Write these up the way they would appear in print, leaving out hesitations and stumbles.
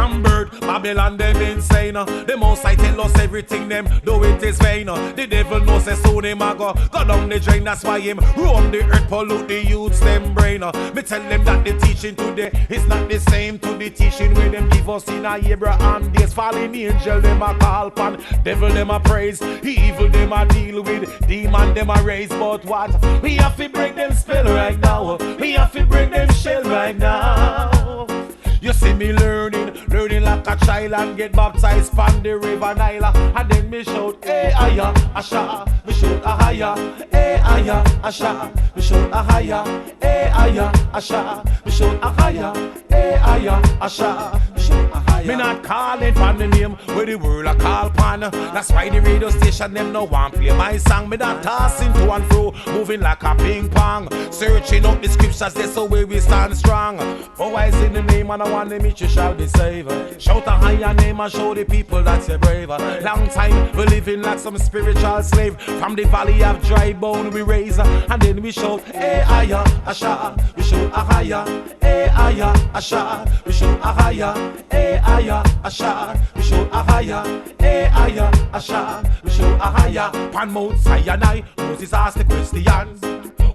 From birth, Babylon them insane. The most I tell us everything them do it is vain. The devil knows that soon him a go down the drain. That's why him roam the earth, pollute the youths them brain. Me tell them that the teaching today is not the same to the teaching where them give us in a Abraham days. Fallen angel them a call pan, devil them a praise, evil them a deal with, demon them a raise. But what? We have to break them spell right now. We have to break them shell right now. You see me learning like a child and get baptized from the river Nile. And then me shout, AHAYAH, ASHAR. Me shout, AHAYAH, AHAYAH, ASHAR. Me shout, AHAYAH, AHAYAH, ASHAR. Me shout, AHAYAH, AHAYAH, ASHAR. Me shout, AHAYAH. Me not calling from the name where the world a call pan. That's why the radio station them no want play my song. Me not tossing to and fro, moving like a ping pong, searching up the scriptures, that's the way we stand strong. Oh, I in the name and I want them each you shall be saved. Shout a higher name and show the people that you're brave. Long time we living like some spiritual slave. From the valley of dry bone we raise, and then we shout AHAYAH, ASHAR. We shout AHAYAH, AHAYAH, ASHAR. We shout AHAYAH, AHAYAH, ASHAR. We shout AHAYAH, AHAYAH, ASHAR. We shout AHAYAH. Pan Mount Sinai, Moses asked the questions,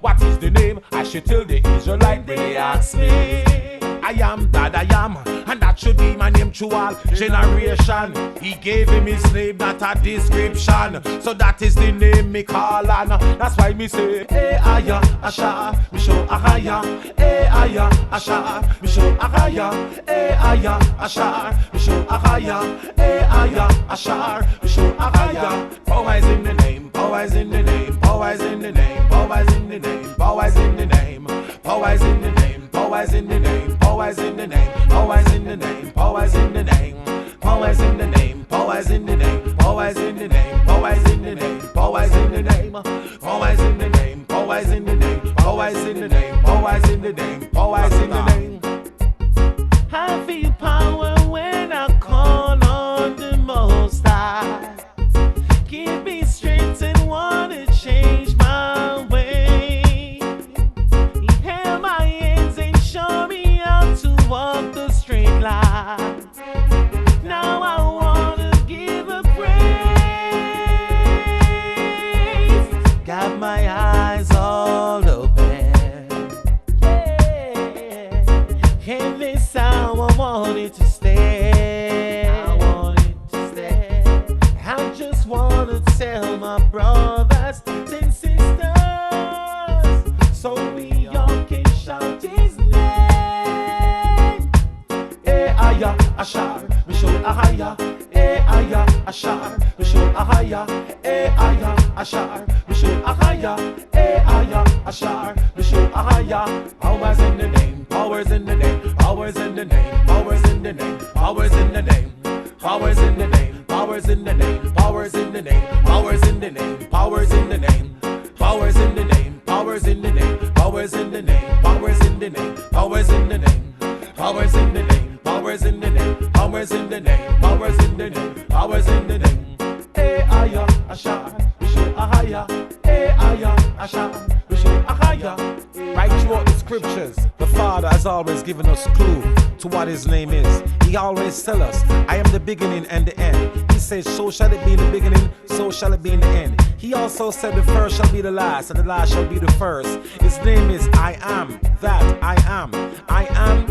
what is the name? I should tell the Israelite when they ask me. I am that I am, and that should be my name through all generation. He gave him his name, not a description, so that is the name me call on. That's why me say AHAYAH, ASHAR. Me show AHAYAH, AHAYAH, ASHAR. Me show AHAYAH, AHAYAH, ASHAR. Me show AHAYAH, AHAYAH, ASHAR. Me show AHAYAH. Power is in the name, power is in the name, power is in the name, power is in the name, power is in the name, power is in the name, power is in the name, power is in the name, power is in the name, power is in the name, power is in the name, power is in the name, power is in the name, power is in the name, power is in the name, power is in the name, power is in the name, power is in the name, power is in the name, power is in the name. I feel power when I call on the Most High. Give me strength and wanna change my way. He held my hands and showed me how to walk the straight line. Now I wanna give a praise. Got my eyes all open, yeah. And this how I want it to stay. I want it to stay. I just wanna tell my brothers and sisters, so we all can shout his name. AHAYAH, ASHAR. We show AHAYAH, AHAYAH, ASHAR. We show AHAYAH, AHAYAH, ASHAR. We show AHAYAH, AHAYAH, ASHAR. We show AHAYAH. Powers in the name, powers in the name, powers in the name, powers in the name, powers in the name, powers in the name, powers in the name, powers in the name, powers in the name, powers in the name, powers in the name, powers in the name, powers in the name, powers in the name, powers in the name, powers in the name, powers in the name, powers in the name, powers in the name, powers in the name. AHAYAH, ASHAR. We show AHAYAH, AHAYAH, ASHAR. We show AHAYAH. Right throughout the scriptures, the Father has always given us clue to what his name is. He always tells us, I am the beginning and the end. He says, so shall it be in the beginning, so shall it be in the end. He also said the first shall be the last, and the last shall be the first. His name is I am that I am. I am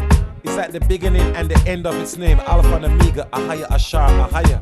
is at the beginning and the end of his name. Alpha and Omega, AHAYAH, ASHAR, AHAYAH.